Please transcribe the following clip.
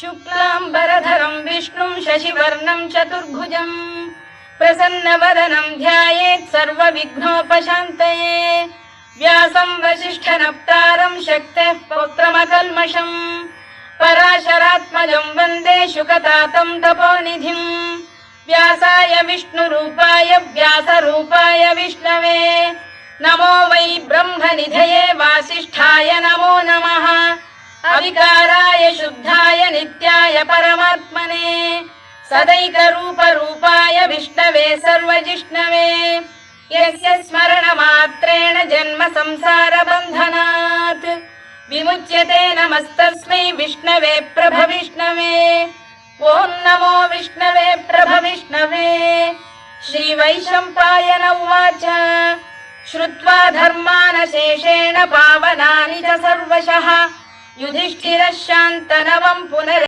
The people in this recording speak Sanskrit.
शुक्लाम्बरधरं विष्णुं शशिवर्णं चतुर्भुजं प्रसन्नवदनं ध्यायेत् सर्वविघ्नोपशान्तये। व्यासं वसिष्ठनप्तारं शक्तेः पौत्रमकल्मषम् पराशरात्मजं वन्दे शुकतातं तपोनिधिं। व्यासाय विष्णुरूपाय व्यासरूपाय विष्णवे नमो वै ब्रह्मनिधये वासिष्ठाय नमो नमः। अविकाराय शुद्धाय नित्याय परमात्मने सदैकरूपरूपाय विष्णवे सर्वजिष्णवे। यस्य स्मरणमात्रेण जन्म संसारबन्धनात् विमुच्यते नमस्तस्मै विष्णवे प्रभविष्णवे। ॐ नमो विष्णवे प्रभविष्णवे। श्रीवैशम्पायन उवाच श्रुत्वा धर्मानशेषेण पावनानि च सर्वशः युधिष्ठिरः शान्तनवं पुनः